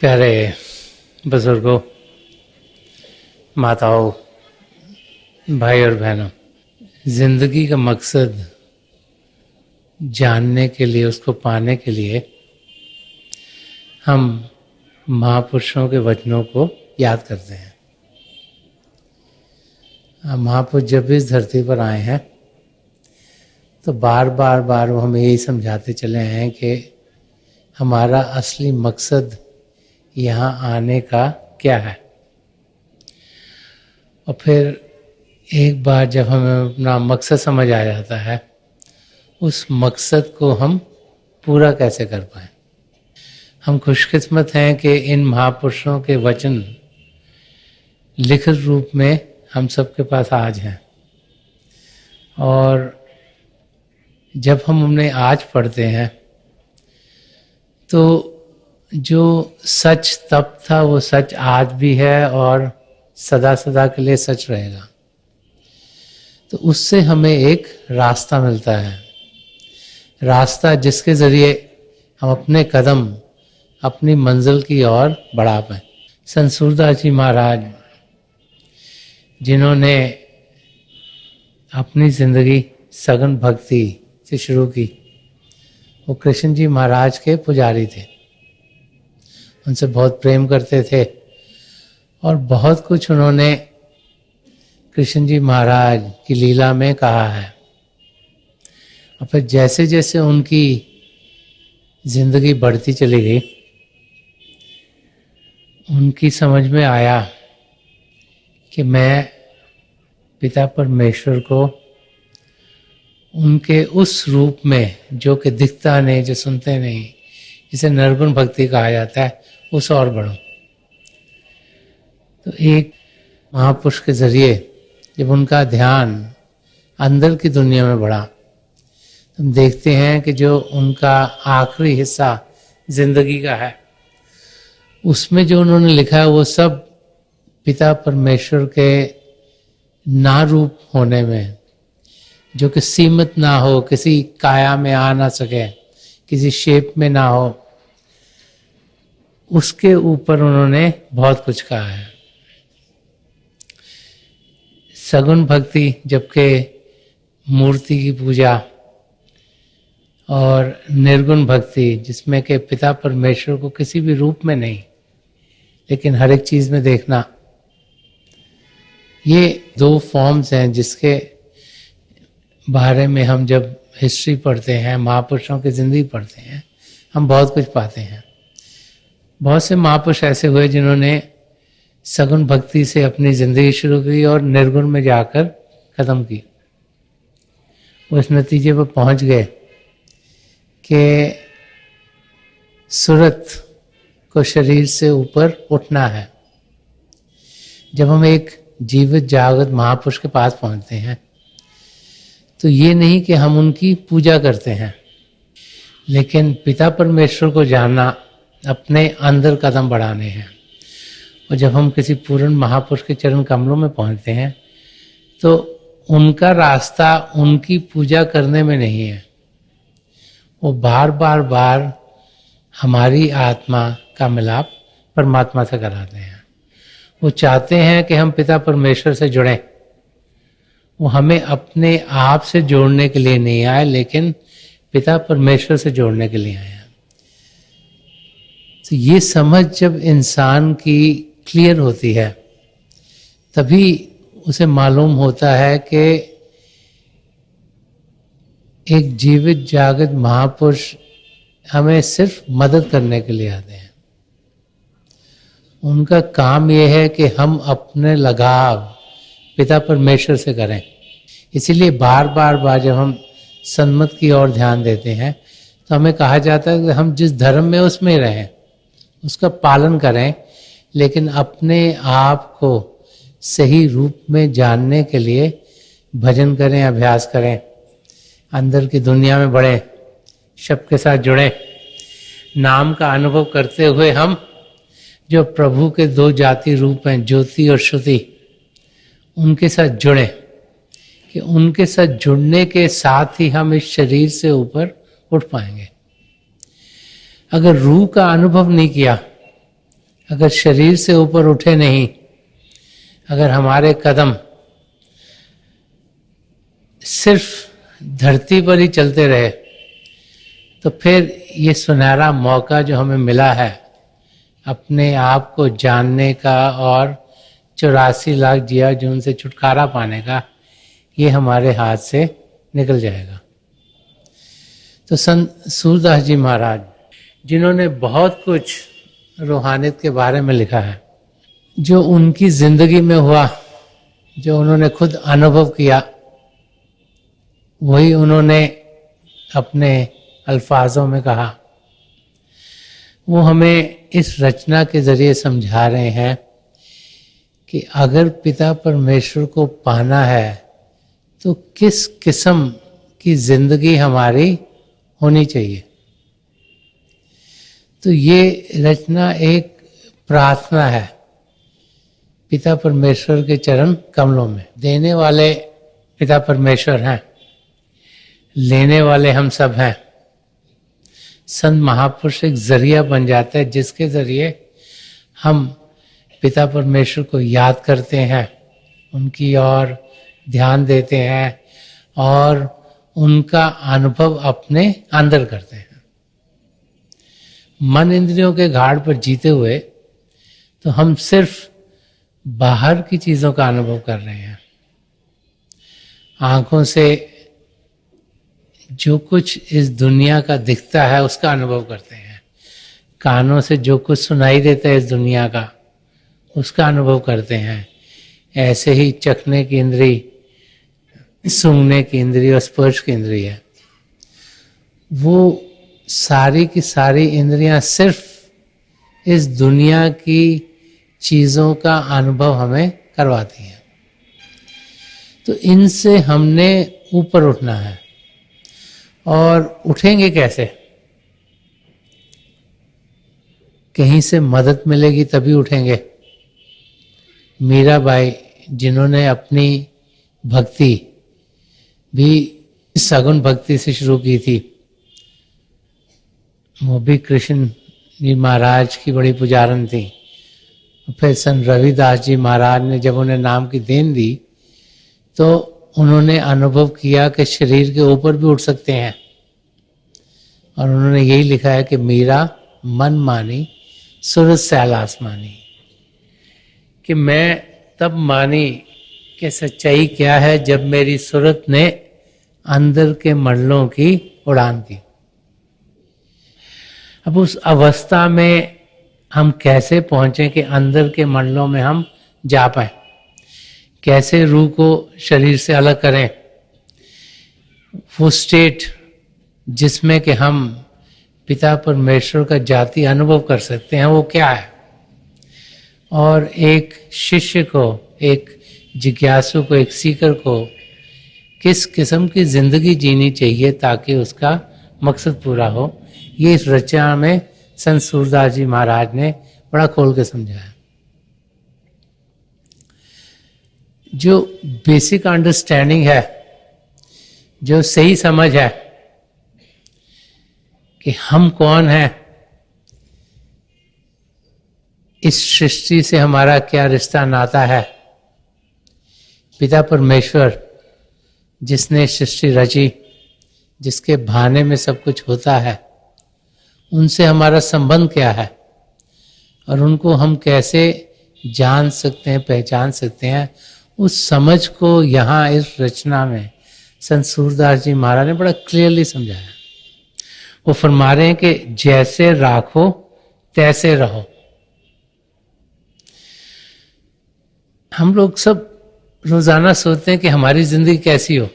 प्यारे बुजुर्गों, माताओं, भाई और बहनों, जिंदगी का मकसद जानने के लिए, उसको पाने के लिए हम महापुरुषों के वचनों को याद करते हैं। महापुरुष जब भी इस धरती पर आए हैं तो बार बार वो हमें यही समझाते चले हैं कि हमारा असली मकसद यहाँ आने का क्या है। और फिर एक बार जब हमें अपना मकसद समझ आ जाता है, उस मकसद को हम पूरा कैसे कर पाएं। हम खुशकिस्मत हैं कि इन महापुरुषों के वचन लिखित रूप में हम सबके पास आज हैं, और जब हम उन्हें आज पढ़ते हैं तो जो सच तब था वो सच आज भी है और सदा सदा के लिए सच रहेगा। तो उससे हमें एक रास्ता मिलता है, रास्ता जिसके ज़रिए हम अपने कदम अपनी मंजिल की ओर बढ़ा पाएं। संत सूरदास जी महाराज, जिन्होंने अपनी ज़िंदगी सघन भक्ति से शुरू की, वो कृष्ण जी महाराज के पुजारी थे। उनसे बहुत प्रेम करते थे और बहुत कुछ उन्होंने कृष्ण जी महाराज की लीला में कहा है। और फिर जैसे जैसे उनकी जिंदगी बढ़ती चली गई, उनकी समझ में आया कि मैं पिता परमेश्वर को उनके उस रूप में जो कि दिखता नहीं, जो सुनते नहीं, जिसे निर्गुण भक्ति कहा जाता है, उस और बढ़ो। तो एक महापुरुष के जरिए जब उनका ध्यान अंदर की दुनिया में बढ़ा, तो हम देखते हैं कि जो उनका आखिरी हिस्सा जिंदगी का है, उसमें जो उन्होंने लिखा है वो सब पिता परमेश्वर के ना रूप होने में, जो कि सीमित ना हो, किसी काया में आ ना सके, किसी शेप में ना हो, उसके ऊपर उन्होंने बहुत कुछ कहा है। सगुण भक्ति, जबकि मूर्ति की पूजा, और निर्गुण भक्ति, जिसमें कि पिता परमेश्वर को किसी भी रूप में नहीं लेकिन हर एक चीज़ में देखना, ये दो फॉर्म्स हैं जिसके बारे में हम जब हिस्ट्री पढ़ते हैं, महापुरुषों की ज़िंदगी पढ़ते हैं, हम बहुत कुछ पाते हैं। बहुत से महापुरुष ऐसे हुए जिन्होंने सगुण भक्ति से अपनी ज़िंदगी शुरू की और निर्गुण में जाकर ख़त्म की। वो इस नतीजे पर पहुंच गए कि सूरत को शरीर से ऊपर उठना है। जब हम एक जीवित जागृत महापुरुष के पास पहुंचते हैं तो ये नहीं कि हम उनकी पूजा करते हैं, लेकिन पिता परमेश्वर को जानना, अपने अंदर कदम बढ़ाने हैं। और जब हम किसी पूर्ण महापुरुष के चरण कमलों में पहुंचते हैं तो उनका रास्ता उनकी पूजा करने में नहीं है। वो बार हमारी आत्मा का मिलाप परमात्मा से कराते हैं। वो चाहते हैं कि हम पिता परमेश्वर से जुड़ें। वो हमें अपने आप से जोड़ने के लिए नहीं आए, लेकिन पिता परमेश्वर से जोड़ने के लिए आए हैं। तो ये समझ जब इंसान की क्लियर होती है, तभी उसे मालूम होता है कि एक जीवित जागृत महापुरुष हमें सिर्फ मदद करने के लिए आते हैं। उनका काम यह है कि हम अपने लगाव पिता परमेश्वर से करें। इसीलिए बार जब हम सन्मत की ओर ध्यान देते हैं तो हमें कहा जाता है कि हम जिस धर्म में उसमें रहें, उसका पालन करें, लेकिन अपने आप को सही रूप में जानने के लिए भजन करें, अभ्यास करें, अंदर की दुनिया में बढ़ें, शब्द के साथ जुड़ें। नाम का अनुभव करते हुए हम जो प्रभु के दो जाति रूप हैं, ज्योति और श्रुति, उनके साथ जुड़ें, कि उनके साथ जुड़ने के साथ ही हम इस शरीर से ऊपर उठ पाएंगे। अगर रूह का अनुभव नहीं किया अगर शरीर से ऊपर उठे नहीं, अगर हमारे कदम सिर्फ धरती पर ही चलते रहे, तो फिर ये सुनहरा मौका जो हमें मिला है अपने आप को जानने का और 84 लाख जिया जून से छुटकारा पाने का, ये हमारे हाथ से निकल जाएगा। तो संत सूरदास जी महाराज, जिन्होंने बहुत कुछ रूहानियत के बारे में लिखा है, जो उनकी जिंदगी में हुआ, जो उन्होंने खुद अनुभव किया, वही उन्होंने अपने अल्फाजों में कहा। वो हमें इस रचना के जरिए समझा रहे हैं कि अगर पिता परमेश्वर को पाना है तो किस किस्म की जिंदगी हमारी होनी चाहिए। तो ये रचना एक प्रार्थना है पिता परमेश्वर के चरण कमलों में। देने वाले पिता परमेश्वर हैं, लेने वाले हम सब हैं। संत महापुरुष एक जरिया बन जाता है जिसके जरिए हम पिता परमेश्वर को याद करते हैं, उनकी ओर ध्यान देते हैं और उनका अनुभव अपने अंदर करते हैं। मन इंद्रियों के घाट पर जीते हुए तो हम सिर्फ बाहर की चीजों का अनुभव कर रहे हैं। आंखों से जो कुछ इस दुनिया का दिखता है उसका अनुभव करते हैं, कानों से जो कुछ सुनाई देता है इस दुनिया का उसका अनुभव करते हैं। ऐसे ही चखने की इंद्री, सूंघने की इंद्री और स्पर्श की इंद्री है। वो सारी की सारी इंद्रियां सिर्फ इस दुनिया की चीज़ों का अनुभव हमें करवाती हैं। तो इनसे हमने ऊपर उठना है। और उठेंगे कैसे? कहीं से मदद मिलेगी तभी उठेंगे। मीराबाई, जिन्होंने अपनी भक्ति भी सगुन भक्ति से शुरू की थी, वो भी कृष्ण जी महाराज की बड़ी पुजारन थी। फिर संत रविदास जी महाराज ने जब उन्हें नाम की देन दी तो उन्होंने अनुभव किया कि शरीर के ऊपर भी उठ सकते हैं। और उन्होंने यही लिखा है कि मीरा मन मानी सूरज सैल आसमानी, कि मैं तब मानी कि सच्चाई क्या है जब मेरी सूरत ने अंदर के मंडलों की उड़ान दी। अब उस अवस्था में हम कैसे पहुंचे कि अंदर के मंडलों में हम जा पाए, कैसे रूह को शरीर से अलग करें। वो स्टेट जिसमें कि हम पिता परमेश्वर का जाति अनुभव कर सकते हैं, वो क्या है। और एक शिष्य को, एक जिज्ञासु को, एक सीकर को किस किस्म की जिंदगी जीनी चाहिए ताकि उसका मकसद पूरा हो, ये इस रचना में संत सूरदास जी महाराज ने बड़ा खोल के समझाया। जो बेसिक अंडरस्टैंडिंग है, जो सही समझ है कि हम कौन हैं, इस सृष्टि से हमारा क्या रिश्ता नाता है। पिता परमेश्वर जिसने सृष्टि रची, जिसके भाने में सब कुछ होता है, उनसे हमारा संबंध क्या है और उनको हम कैसे जान सकते हैं, पहचान सकते हैं, उस समझ को यहाँ इस रचना में संत सूरदास जी महाराज ने बड़ा क्लियरली समझाया। वो फरमा रहे हैं कि जैसे राखो तैसे रहो। हम लोग सब रोजाना सोचते हैं कि हमारी जिंदगी कैसी हो,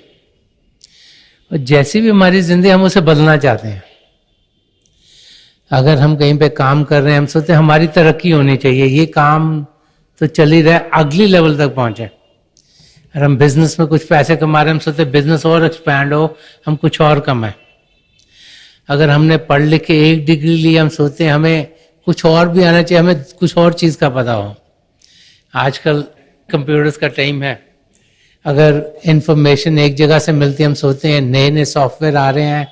और जैसी भी हमारी जिंदगी हम उसे बदलना चाहते हैं। अगर हम कहीं पे काम कर रहे हैं, हम सोचते हैं हमारी तरक्की होनी चाहिए, ये काम तो चल ही रहा है, अगली लेवल तक पहुंचे। अगर हम बिजनेस में कुछ पैसे कमा रहे हैं, हम सोचते हैं बिजनेस और एक्सपैंड हो, हम कुछ और कमाएं। अगर हमने पढ़ लिख के एक डिग्री ली, हम सोचते हैं हमें कुछ और भी आना चाहिए, हमें कुछ और चीज़ का पता हो। आजकल कंप्यूटर्स का टाइम है, अगर इंफॉर्मेशन एक जगह से मिलती है, हम सोचते हैं नए नए सॉफ्टवेयर आ रहे हैं,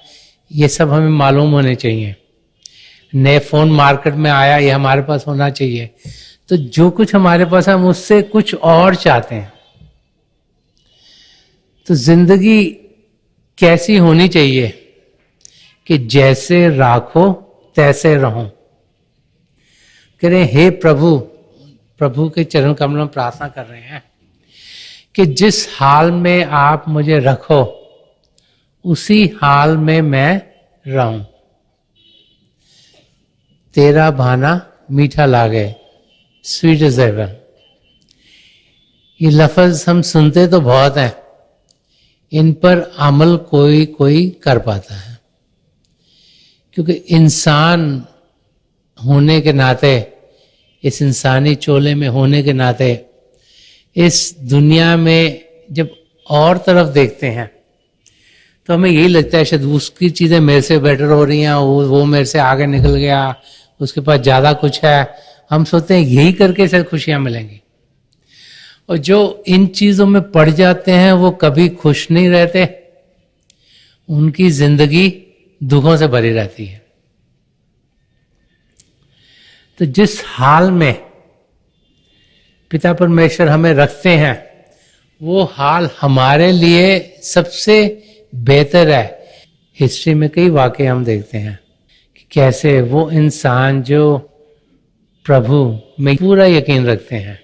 ये सब हमें मालूम होने चाहिए। नए फोन मार्केट में आया, ये हमारे पास होना चाहिए। तो जो कुछ हमारे पास है हम उससे कुछ और चाहते हैं। तो जिंदगी कैसी होनी चाहिए कि जैसे राखो तैसे रहो। कह रहे हे प्रभु, प्रभु के चरण कमलों में प्रार्थना कर रहे हैं कि जिस हाल में आप मुझे रखो उसी हाल में मैं रहूं। तेरा भाना मीठा लागे, स्वीट इज हेवन। ये लफ्ज हम सुनते तो बहुत हैं, इन पर अमल कोई कोई कर पाता है। क्योंकि इंसान होने के नाते, इस इंसानी चोले में होने के नाते, इस दुनिया में जब और तरफ देखते हैं तो हमें यही लगता है शायद उसकी चीज़ें मेरे से बेटर हो रही हैं, वो मेरे से आगे निकल गया, उसके पास ज़्यादा कुछ है। हम सोचते हैं यही करके शायद खुशियाँ मिलेंगी। और जो इन चीज़ों में पड़ जाते हैं वो कभी खुश नहीं रहते, उनकी जिंदगी दुखों से भरी रहती है। तो जिस हाल में पिता परमेश्वर हमें रखते हैं वो हाल हमारे लिए सबसे बेहतर है। हिस्ट्री में कई वाक़े हम देखते हैं कि कैसे वो इंसान जो प्रभु में पूरा यकीन रखते हैं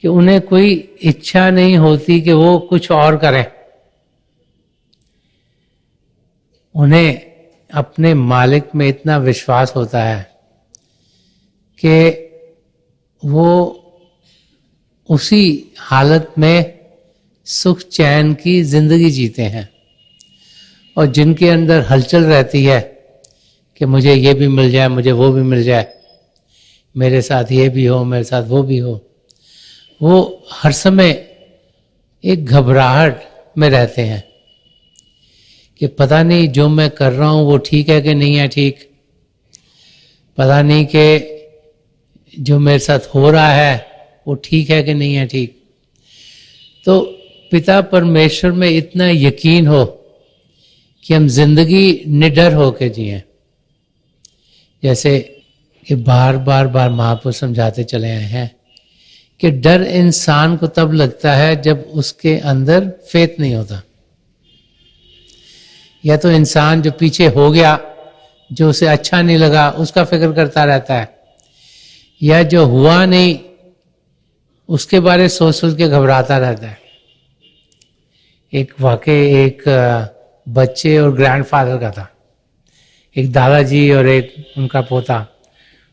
कि उन्हें कोई इच्छा नहीं होती कि वो कुछ और करें, उन्हें अपने मालिक में इतना विश्वास होता है कि वो उसी हालत में सुख चैन की जिंदगी जीते हैं। और जिनके अंदर हलचल रहती है कि मुझे ये भी मिल जाए, मुझे वो भी मिल जाए, मेरे साथ ये भी हो, मेरे साथ वो भी हो, वो हर समय एक घबराहट में रहते हैं कि पता नहीं जो मैं कर रहा हूँ वो ठीक है कि नहीं है ठीक, पता नहीं कि जो मेरे साथ हो रहा है वो ठीक है कि नहीं है ठीक। तो पिता परमेश्वर में इतना यकीन हो कि हम जिंदगी निडर होकर जिएं। जैसे कि बार बार महापुरुष समझाते चले आए हैं कि डर इंसान को तब लगता है जब उसके अंदर फेथ नहीं होता। या तो इंसान जो पीछे हो गया, जो उसे अच्छा नहीं लगा, उसका फिक्र करता रहता है, या जो हुआ नहीं उसके बारे सोच सोच के घबराता रहता है। एक वाकई एक बच्चे और ग्रैंडफादर का था, एक दादाजी और एक उनका पोता,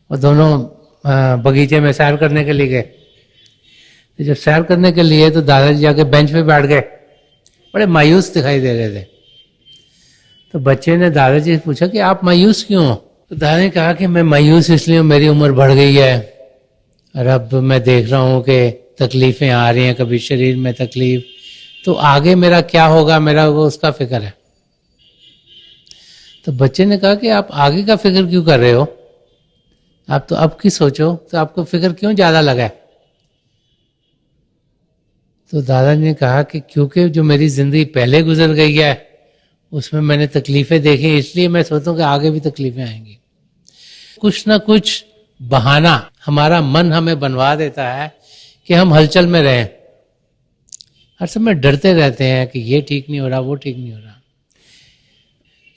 और दोनों बगीचे में सैर करने के लिए गए। तो जब सैर करने के लिए तो दादाजी जाके बेंच पे बैठ गए, बड़े मायूस दिखाई दे रहे थे। तो बच्चे ने दादाजी से पूछा कि आप मायूस क्यों हो? तो दादा ने कहा कि मैं मायूस इसलिए हूं, मेरी उम्र बढ़ गई है और अब मैं देख रहा हूँ कि तकलीफें आ रही हैं, कभी शरीर में तकलीफ, तो आगे मेरा क्या होगा, मेरा वो उसका फिक्र है। तो बच्चे ने कहा कि आप आगे का फिक्र क्यों कर रहे हो, आप तो अब की सोचो, तो आपको फिक्र क्यों ज्यादा लगा है? तो दादा ने कहा कि क्योंकि जो मेरी जिंदगी पहले गुजर गई है उसमें मैंने तकलीफें देखी, इसलिए मैं सोचता हूँ कि आगे भी तकलीफें आएंगी। कुछ ना कुछ बहाना हमारा मन हमें बनवा देता है कि हम हलचल में रहें। हर समय डरते रहते हैं कि ये ठीक नहीं हो रहा, वो ठीक नहीं हो रहा।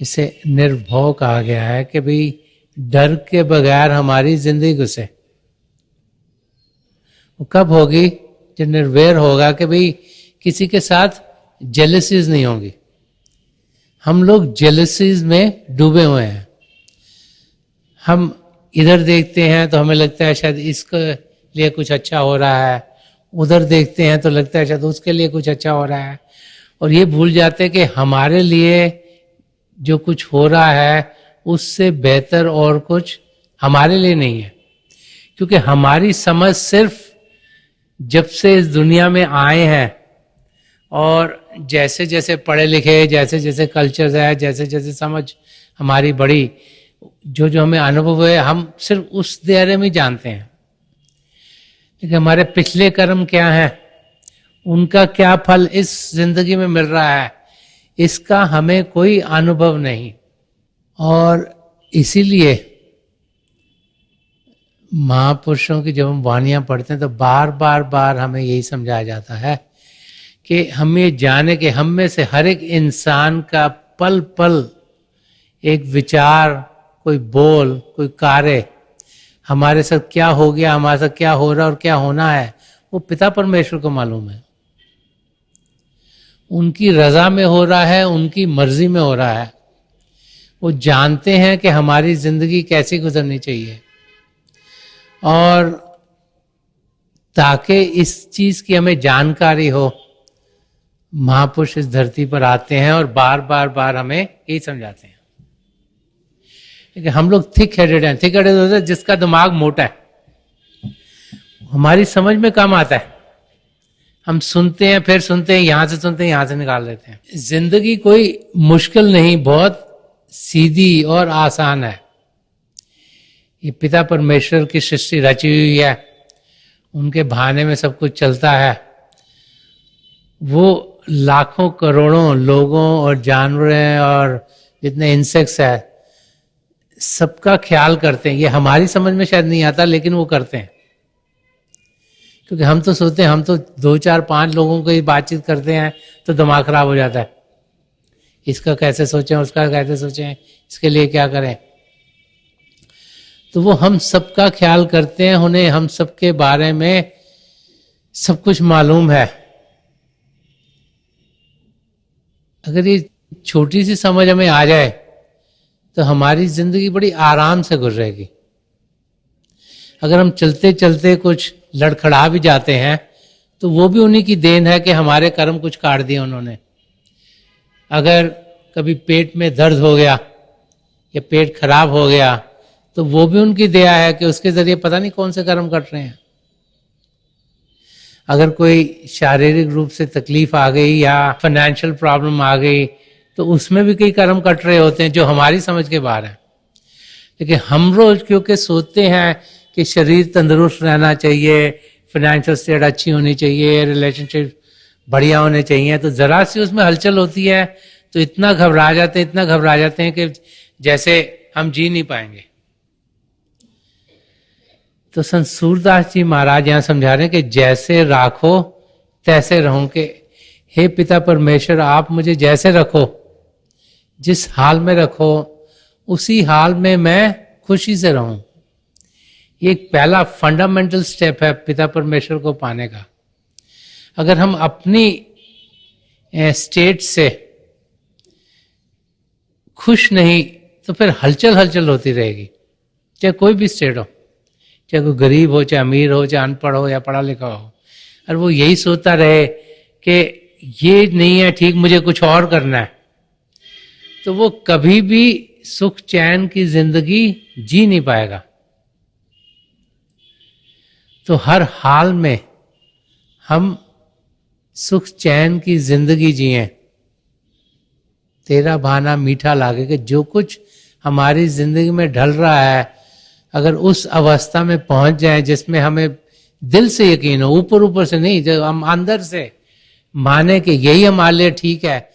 इसे निर्भय कहा गया है कि भाई डर के बगैर हमारी जिंदगी गुजरे। वो कब होगी? जब निर्वैर होगा कि भाई किसी के साथ जेलसीज नहीं होंगी। हम लोग जेलसीज में डूबे हुए हैं। हम इधर देखते हैं तो हमें लगता है शायद इसके लिए कुछ अच्छा हो रहा है, उधर देखते हैं तो लगता है शायद उसके लिए कुछ अच्छा हो रहा है, और ये भूल जाते हैं कि हमारे लिए जो कुछ हो रहा है उससे बेहतर और कुछ हमारे लिए नहीं है। क्योंकि हमारी समझ सिर्फ जब से इस दुनिया में आए हैं और जैसे जैसे पढ़े लिखे, जैसे जैसे कल्चर है, जैसे जैसे समझ हमारी बड़ी, जो जो हमें अनुभव है, हम सिर्फ उस दायरे में जानते हैं। लेकिन हमारे पिछले कर्म क्या हैं, उनका क्या फल इस जिंदगी में मिल रहा है, इसका हमें कोई अनुभव नहीं। और इसीलिए महापुरुषों की जब हम वाणियां पढ़ते हैं तो बार बार बार हमें यही समझाया जाता है कि हम ये जाने कि हम में से हर एक इंसान का पल पल एक विचार, कोई बोल, कोई कार्य, हमारे साथ क्या हो गया, हमारे साथ क्या हो रहा और क्या होना है, वो पिता परमेश्वर को मालूम है। उनकी रजा में हो रहा है, उनकी मर्जी में हो रहा है। वो जानते हैं कि हमारी जिंदगी कैसी गुजरनी चाहिए, और ताकि इस चीज की हमें जानकारी हो, महापुरुष इस धरती पर आते हैं और बार बार बार हमें यही समझाते हैं। क्योंकि हम लोग थिक हेडेड हैं। थिक हेडेड होता है जिसका दिमाग मोटा है, हमारी समझ में कम आता है। हम सुनते हैं, फिर सुनते हैं, यहां से सुनते हैं, यहां से निकाल देते हैं। जिंदगी कोई मुश्किल नहीं, बहुत सीधी और आसान है। ये पिता परमेश्वर की सृष्टि रची हुई है, उनके बहाने में सब कुछ चलता है। वो लाखों करोड़ों लोगों और जानवरों और जितने इंसेक्ट्स है सबका ख्याल करते हैं। ये हमारी समझ में शायद नहीं आता, लेकिन वो करते हैं। क्योंकि हम तो सोचते हैं, हम तो 2 4 5 लोगों को ही बातचीत करते हैं तो दिमाग खराब हो जाता है। इसका कैसे सोचें, उसका कैसे सोचें, इसके लिए क्या करें। तो वो हम सबका ख्याल करते हैं, उन्हें हम सबके बारे में सब कुछ मालूम है। अगर ये छोटी सी समझ हमें आ जाए तो हमारी जिंदगी बड़ी आराम से गुजरेगी। अगर हम चलते चलते कुछ लड़खड़ा भी जाते हैं तो वो भी उन्हीं की देन है कि हमारे कर्म कुछ काट दिए उन्होंने। अगर कभी पेट में दर्द हो गया या पेट खराब हो गया तो वो भी उनकी दया है कि उसके जरिए पता नहीं कौन से कर्म कट रहे हैं। अगर कोई शारीरिक रूप से तकलीफ आ गई या फाइनेंशियल प्रॉब्लम आ गई तो उसमें भी कई कर्म कट रहे होते हैं जो हमारी समझ के बाहर है। लेकिन हम रोज क्योंकि सोचते हैं कि शरीर तंदुरुस्त रहना चाहिए, फाइनेंशियल स्टेट अच्छी होनी चाहिए, रिलेशनशिप बढ़िया होने चाहिए, तो जरा सी उसमें हलचल होती है तो इतना घबरा जाते हैं कि जैसे हम जी नहीं पाएंगे। तो संत सूरदास जी महाराज यहां समझा रहे हैं कि जैसे राखो तैसे रहूं, के हे पिता परमेश्वर आप मुझे जैसे रखो, जिस हाल में रखो उसी हाल में मैं खुशी से रहूं। ये एक पहला फंडामेंटल स्टेप है पिता परमेश्वर को पाने का। अगर हम अपनी स्टेट से खुश नहीं तो फिर हलचल हलचल होती रहेगी, चाहे कोई भी स्टेट हो, चाहे कोई गरीब हो, चाहे अमीर हो, चाहे अनपढ़ हो या पढ़ा लिखा हो। और वो यही सोचता रहे कि ये नहीं है ठीक, मुझे कुछ और करना है, तो वो कभी भी सुख चैन की जिंदगी जी नहीं पाएगा। तो हर हाल में हम सुख चैन की जिंदगी जिए। तेरा बहाना मीठा लागे, कि जो कुछ हमारी जिंदगी में ढल रहा है अगर उस अवस्था में पहुंच जाए जिसमें हमें दिल से यकीन हो, ऊपर ऊपर से नहीं, जब हम अंदर से माने कि यही हमारे लिए ठीक है,